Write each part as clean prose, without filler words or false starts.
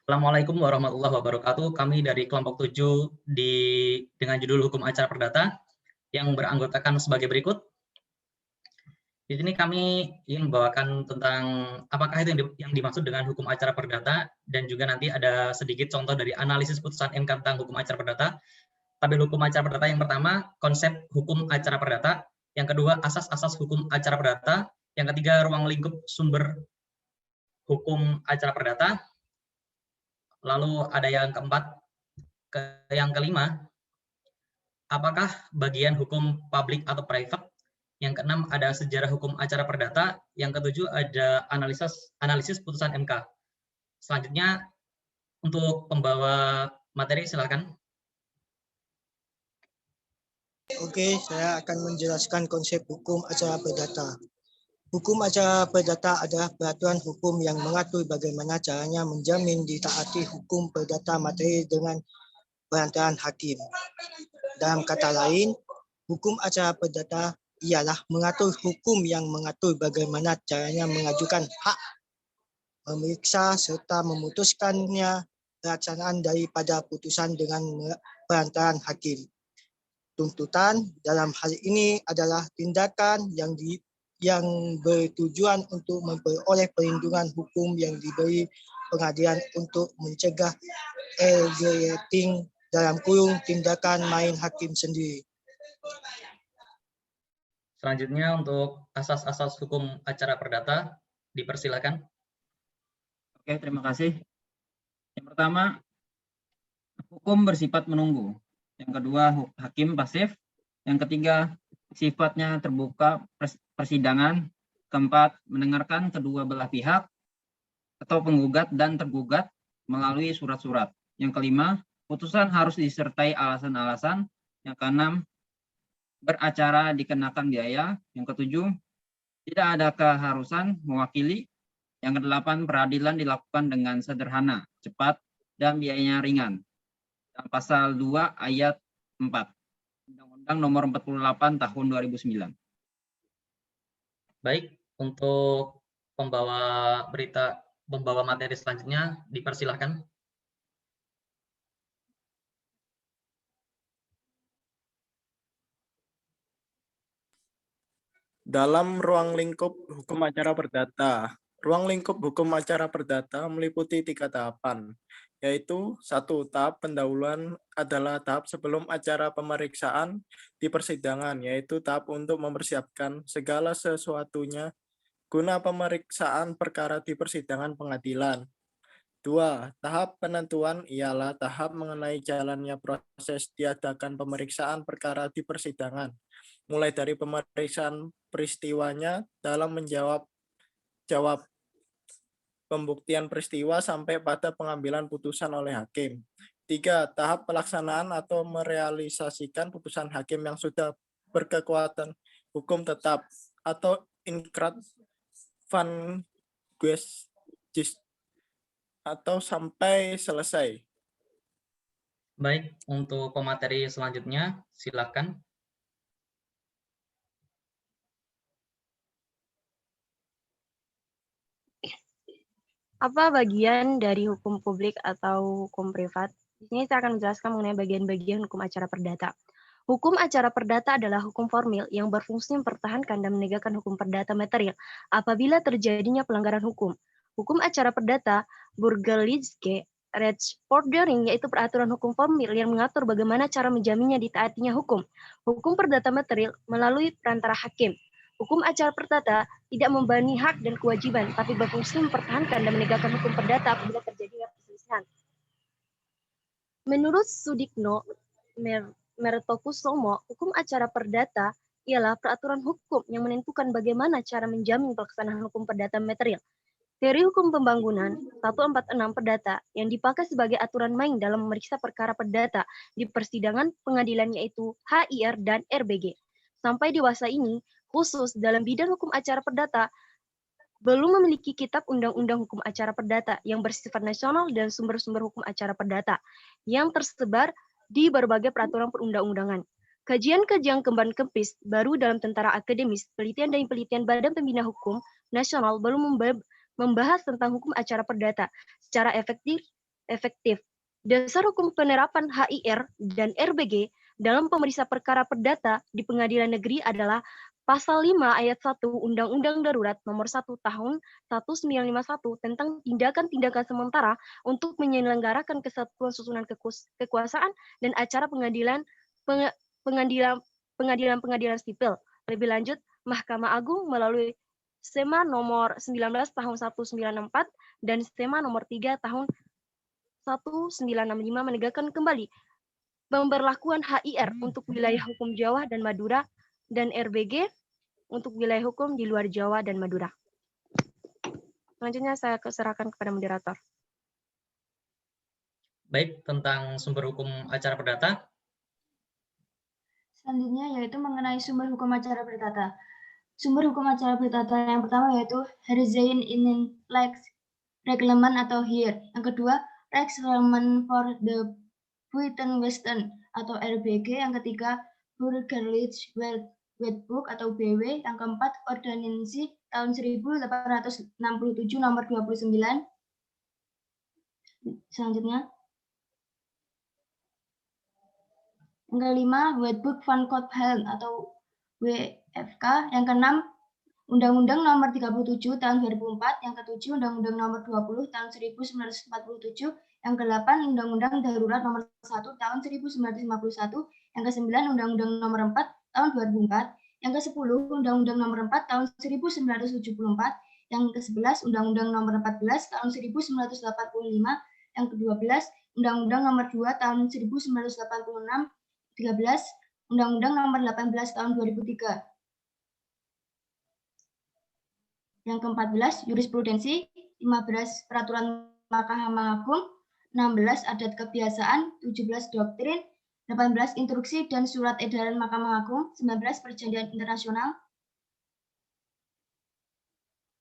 Assalamualaikum warahmatullahi wabarakatuh. Kami dari kelompok 7 dengan judul Hukum Acara Perdata yang beranggotakan sebagai berikut. Di sini kami ingin membawakan tentang apakah itu yang dimaksud dengan hukum acara perdata, dan juga nanti ada sedikit contoh dari analisis putusan MK tentang hukum acara perdata. Tabel hukum acara perdata yang pertama, konsep hukum acara perdata. Yang kedua, asas-asas hukum acara perdata. Yang ketiga, ruang lingkup sumber hukum acara perdata. Lalu ada yang keempat, yang kelima, apakah bagian hukum publik atau private. Yang keenam ada sejarah hukum acara perdata. Yang ketujuh ada analisis putusan MK. Selanjutnya untuk pembawa materi silakan. Oke, saya akan menjelaskan konsep hukum acara perdata. Hukum acara perdata adalah peraturan hukum yang mengatur bagaimana caranya menjamin ditaati hukum perdata materi dengan perantaraan hakim. Dalam kata lain, hukum acara perdata ialah mengatur hukum yang mengatur bagaimana caranya mengajukan hak, memeriksa serta memutuskannya pelaksanaan daripada putusan dengan perantaraan hakim. Tuntutan dalam hal ini adalah tindakan yang bertujuan untuk memperoleh perlindungan hukum yang diberi pengadilan untuk mencegah egreting dalam kurung tindakan main hakim sendiri. Selanjutnya untuk asas-asas hukum acara perdata, dipersilakan. Oke, terima kasih. Yang pertama, hukum bersifat menunggu. Yang kedua, hakim pasif. Yang ketiga, sifatnya terbuka persidangan. Keempat, mendengarkan kedua belah pihak atau penggugat dan tergugat melalui surat-surat. Yang kelima, putusan harus disertai alasan-alasan. Yang keenam, beracara dikenakan biaya. Yang ketujuh, tidak ada keharusan mewakili. Yang kedelapan, peradilan dilakukan dengan sederhana, cepat, dan biayanya ringan. Dalam pasal 2 ayat 4 Undang-Undang Nomor 48 Tahun 2009. Baik, untuk pembawa materi selanjutnya dipersilahkan. Dalam ruang lingkup hukum acara perdata. Ruang lingkup hukum acara perdata meliputi 3 tahapan, yaitu 1. Tahap pendahuluan adalah tahap sebelum acara pemeriksaan di persidangan, yaitu tahap untuk mempersiapkan segala sesuatunya guna pemeriksaan perkara di persidangan pengadilan. 2. Tahap penentuan ialah tahap mengenai jalannya proses diadakan pemeriksaan perkara di persidangan, mulai dari pemeriksaan peristiwanya dalam menjawab pembuktian peristiwa sampai pada pengambilan putusan oleh hakim. 3. Tahap pelaksanaan atau merealisasikan putusan hakim yang sudah berkekuatan hukum tetap atau inkrah van justice atau sampai selesai. Baik, untuk pemateri selanjutnya silakan. Apa bagian dari hukum publik atau hukum privat? Di sini saya akan menjelaskan mengenai bagian-bagian hukum acara perdata. Hukum acara perdata adalah hukum formil yang berfungsi mempertahankan dan menegakkan hukum perdata material apabila terjadinya pelanggaran hukum. Hukum acara perdata Burgerliche Rechtsvordering yaitu peraturan hukum formil yang mengatur bagaimana cara menjaminnya ditaatinya hukum. Hukum perdata material melalui perantara hakim. Hukum acara perdata tidak membebani hak dan kewajiban, tapi berfungsi mempertahankan dan menegakkan hukum perdata apabila terjadi perselisihan. Menurut Sudikno Mertokusomo, hukum acara perdata ialah peraturan hukum yang menentukan bagaimana cara menjamin pelaksanaan hukum perdata material. Teori hukum pembangunan 146 perdata yang dipakai sebagai aturan main dalam memeriksa perkara perdata di persidangan pengadilan yaitu HIR dan RBG. Sampai dewasa ini, khusus dalam bidang hukum acara perdata, belum memiliki kitab undang-undang hukum acara perdata yang bersifat nasional dan sumber-sumber hukum acara perdata yang tersebar di berbagai peraturan perundang-undangan. Kajian-kajian kembang kempis baru dalam tentara akademis, penelitian dan penelitian Badan Pembina Hukum Nasional belum membahas tentang hukum acara perdata secara efektif efektif. Dasar hukum penerapan HIR dan RBG dalam pemeriksa perkara perdata di pengadilan negeri adalah Pasal 5 ayat 1 Undang-Undang Darurat Nomor 1 Tahun 1951 tentang tindakan-tindakan sementara untuk menyelenggarakan kesatuan susunan kekuasaan dan acara pengadilan sipil. Lebih lanjut, Mahkamah Agung melalui SEMA nomor 19 tahun 1964 dan SEMA nomor 3 tahun 1965 menegakkan kembali pemberlakuan HIR untuk wilayah hukum Jawa dan Madura dan RBG untuk wilayah hukum di luar Jawa dan Madura. Selanjutnya saya serahkan kepada moderator. Baik, tentang sumber hukum acara perdata. Selanjutnya yaitu mengenai sumber hukum acara perdata. Sumber hukum acara perdata yang pertama yaitu Herzein in Lex Reglement atau HIR. Yang kedua, Reglement for the Buiten Westen atau RBG. Yang ketiga, Burgerlich Wetboek atau BW. Yang keempat, Ordonansi tahun 1867 nomor 29. Selanjutnya, yang kelima, Wetboek van Coppel atau WFK. Yang keenam, Undang-Undang Nomor 37 Tahun 2004. Yang ketujuh, Undang-Undang Nomor 20 Tahun 1947. Yang ke-8, Undang-Undang Darurat Nomor 1 Tahun 1951. Yang ke-9, Undang-Undang Nomor 4 Tahun 2004. Yang ke-10, Undang-Undang Nomor 4 Tahun 1974. Yang ke-11, Undang-Undang Nomor 14 Tahun 1985. Yang ke-12, Undang-Undang Nomor 2 Tahun 1986. 13, Undang-Undang Nomor 18 Tahun 2003. Yang ke-14, jurisprudensi. 15, peraturan Mahkamah Agung. 16, adat kebiasaan. 17, doktrin. 18, instruksi dan surat edaran Mahkamah Agung. 19, perjanjian internasional.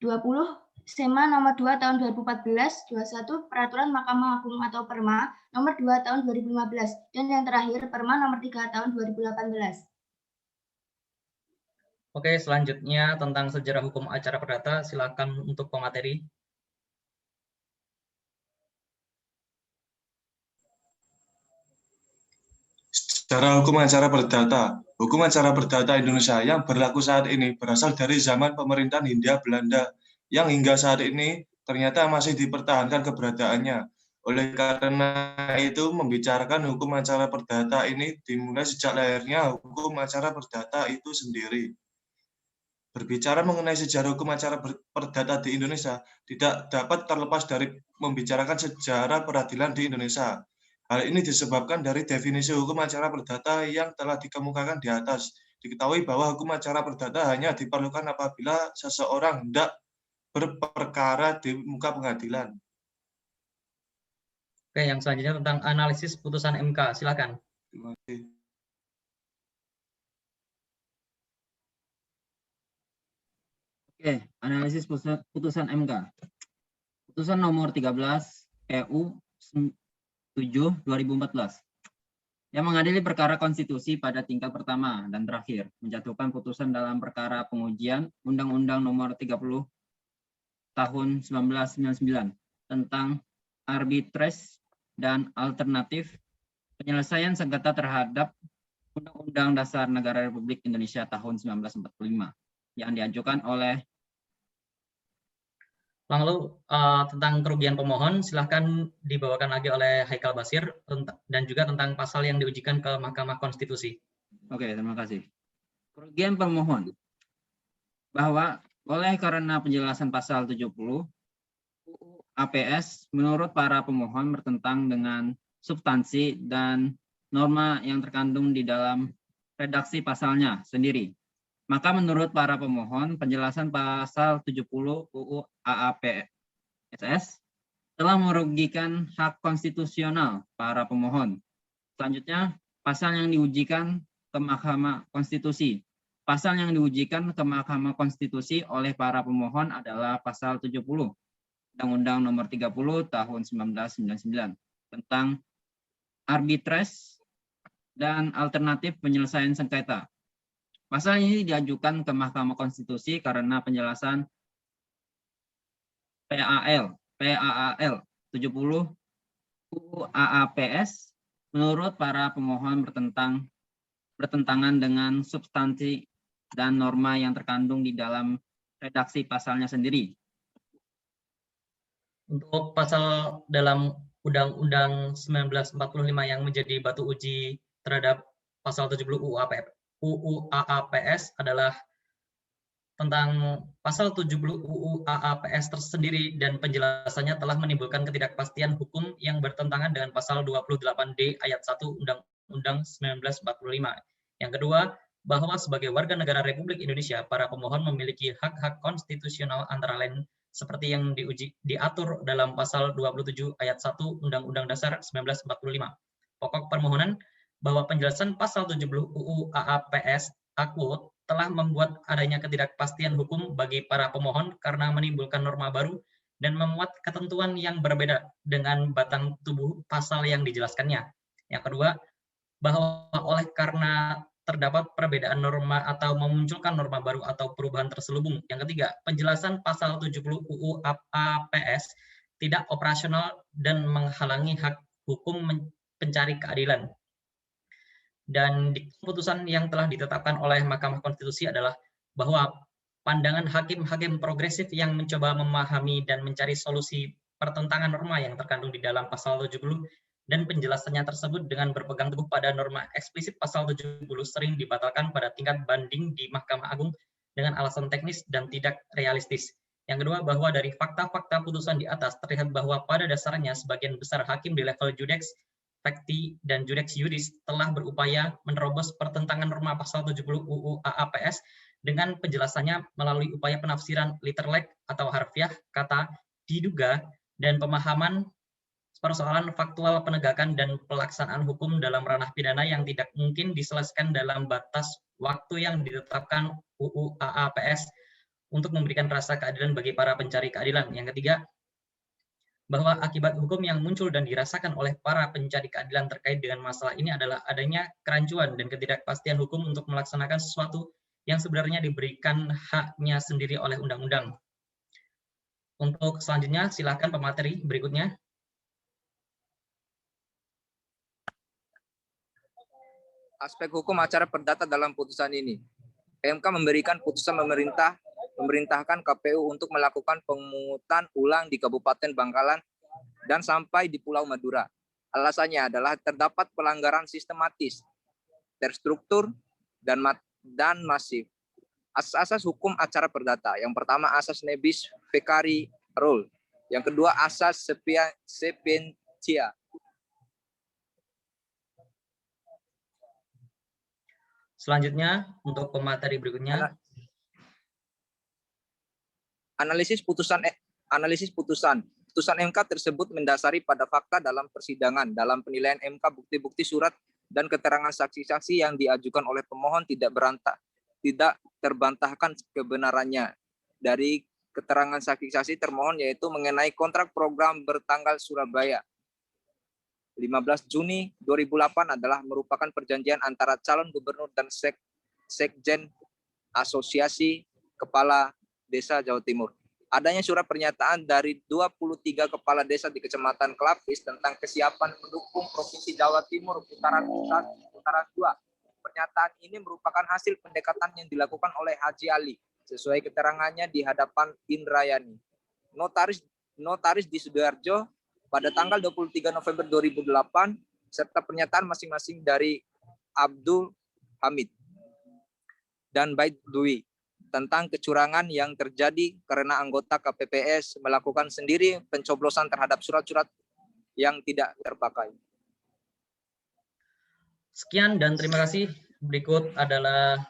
20, SEMA nomor 2 tahun 2014. 21, peraturan Mahkamah Agung atau Perma nomor 2 tahun 2015. Dan yang terakhir, Perma nomor 3 tahun 2018. Oke, selanjutnya tentang sejarah hukum acara perdata, silakan untuk pemateri. Sejarah hukum acara perdata. Hukum acara perdata Indonesia yang berlaku saat ini berasal dari zaman pemerintahan Hindia Belanda yang hingga saat ini ternyata masih dipertahankan keberadaannya. Oleh karena itu, membicarakan hukum acara perdata ini dimulai sejak lahirnya hukum acara perdata itu sendiri. Berbicara mengenai sejarah hukum acara perdata di Indonesia tidak dapat terlepas dari membicarakan sejarah peradilan di Indonesia. Hal ini disebabkan dari definisi hukum acara perdata yang telah dikemukakan di atas. Diketahui bahwa hukum acara perdata hanya diperlukan apabila seseorang hendak berperkara di muka pengadilan. Oke, yang selanjutnya tentang analisis putusan MK, silakan. Terima kasih. Oke, analisis putusan MK. Putusan nomor 13 PU 7/2014 yang mengadili perkara konstitusi pada tingkat pertama dan terakhir, menjatuhkan putusan dalam perkara pengujian Undang-Undang Nomor 30 Tahun 1999 tentang arbitrase dan alternatif penyelesaian sengketa terhadap Undang-Undang Dasar Negara Republik Indonesia tahun 1945 yang diajukan oleh. Lalu tentang kerugian pemohon, silahkan dibawakan lagi oleh Haikal Basir dan juga tentang pasal yang diujikan ke Mahkamah Konstitusi. Oke, terima kasih. Kerugian pemohon bahwa oleh karena penjelasan pasal 70 UU APS menurut para pemohon bertentang dengan substansi dan norma yang terkandung di dalam redaksi pasalnya sendiri. Maka menurut para pemohon, penjelasan pasal 70 UU AAPSS telah merugikan hak konstitusional para pemohon. Selanjutnya, pasal yang diujikan ke Mahkamah Konstitusi. Pasal yang diujikan ke Mahkamah Konstitusi oleh para pemohon adalah pasal 70 Undang-Undang Nomor 30 Tahun 1999 tentang arbitrase dan alternatif penyelesaian sengketa. Pasal ini diajukan ke Mahkamah Konstitusi karena penjelasan PAAL 70 UU AAPS menurut para pemohon bertentangan dengan substansi dan norma yang terkandung di dalam redaksi pasalnya sendiri. Untuk pasal dalam Undang-Undang 1945 yang menjadi batu uji terhadap pasal 70 UU AAPS adalah tentang pasal 70 UU AAPS tersendiri, dan penjelasannya telah menimbulkan ketidakpastian hukum yang bertentangan dengan pasal 28D ayat 1 Undang-Undang 1945. Yang kedua, bahwa sebagai warga negara Republik Indonesia, para pemohon memiliki hak-hak konstitusional antara lain seperti yang diatur dalam pasal 27 ayat 1 Undang-Undang Dasar 1945. Pokok permohonan bahwa penjelasan pasal 70 UU AAPS aku telah membuat adanya ketidakpastian hukum bagi para pemohon karena menimbulkan norma baru dan memuat ketentuan yang berbeda dengan batang tubuh pasal yang dijelaskannya. Yang kedua, bahwa oleh karena terdapat perbedaan norma atau memunculkan norma baru atau perubahan terselubung. Yang ketiga, penjelasan pasal 70 UU AAPS tidak operasional dan menghalangi hak hukum pencari keadilan. Dan di keputusan yang telah ditetapkan oleh Mahkamah Konstitusi adalah bahwa pandangan hakim-hakim progresif yang mencoba memahami dan mencari solusi pertentangan norma yang terkandung di dalam pasal 70 dan penjelasannya tersebut dengan berpegang teguh pada norma eksplisit pasal 70 sering dibatalkan pada tingkat banding di Mahkamah Agung dengan alasan teknis dan tidak realistis. Yang kedua, bahwa dari fakta-fakta putusan di atas terlihat bahwa pada dasarnya sebagian besar hakim di level judex, fakti, dan judex iudis telah berupaya menerobos pertentangan norma pasal 70 UU AAPS dengan penjelasannya melalui upaya penafsiran literlek atau harfiah kata diduga dan pemahaman persoalan faktual penegakan dan pelaksanaan hukum dalam ranah pidana yang tidak mungkin diselesaikan dalam batas waktu yang ditetapkan UU AAPS untuk memberikan rasa keadilan bagi para pencari keadilan. Yang ketiga, bahwa akibat hukum yang muncul dan dirasakan oleh para pencari keadilan terkait dengan masalah ini adalah adanya kerancuan dan ketidakpastian hukum untuk melaksanakan sesuatu yang sebenarnya diberikan haknya sendiri oleh undang-undang. Untuk selanjutnya, silakan pemateri berikutnya. Aspek hukum acara perdata dalam putusan ini. MK memberikan putusan memerintahkan KPU untuk melakukan pemungutan ulang di Kabupaten Bangkalan dan sampai di Pulau Madura. Alasannya adalah terdapat pelanggaran sistematis, terstruktur, dan masif. Asas-asas hukum acara perdata. Yang pertama, asas nebis pecari rule. Yang kedua, asas sapientia. Selanjutnya, untuk pemateri berikutnya. Analisis putusan. Putusan MK tersebut mendasari pada fakta dalam persidangan. Dalam penilaian MK, bukti-bukti surat dan keterangan saksi-saksi yang diajukan oleh pemohon tidak terbantahkan kebenarannya. Dari keterangan saksi-saksi termohon yaitu mengenai kontrak program bertanggal Surabaya 15 Juni 2008 adalah merupakan perjanjian antara calon gubernur dan sekjen Asosiasi Kepala Desa Jawa Timur. Adanya surat pernyataan dari 23 kepala desa di Kecamatan Kelapis tentang kesiapan mendukung Provinsi Jawa Timur Putaran 1, Putaran 2. Pernyataan ini merupakan hasil pendekatan yang dilakukan oleh Haji Ali sesuai keterangannya di hadapan Indrayani, notaris di Sidoarjo pada tanggal 23 November 2008, serta pernyataan masing-masing dari Abdul Hamid dan Baid Dwi tentang kecurangan yang terjadi karena anggota KPPS melakukan sendiri pencoblosan terhadap surat-surat yang tidak terpakai. Sekian dan terima kasih. Berikut adalah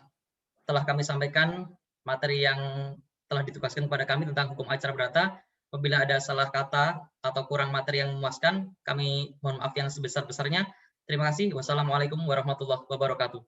telah kami sampaikan materi yang telah ditugaskan kepada kami tentang hukum acara perdata. Apabila ada salah kata atau kurang materi yang memuaskan, kami mohon maaf yang sebesar-besarnya. Terima kasih. Wassalamualaikum warahmatullahi wabarakatuh.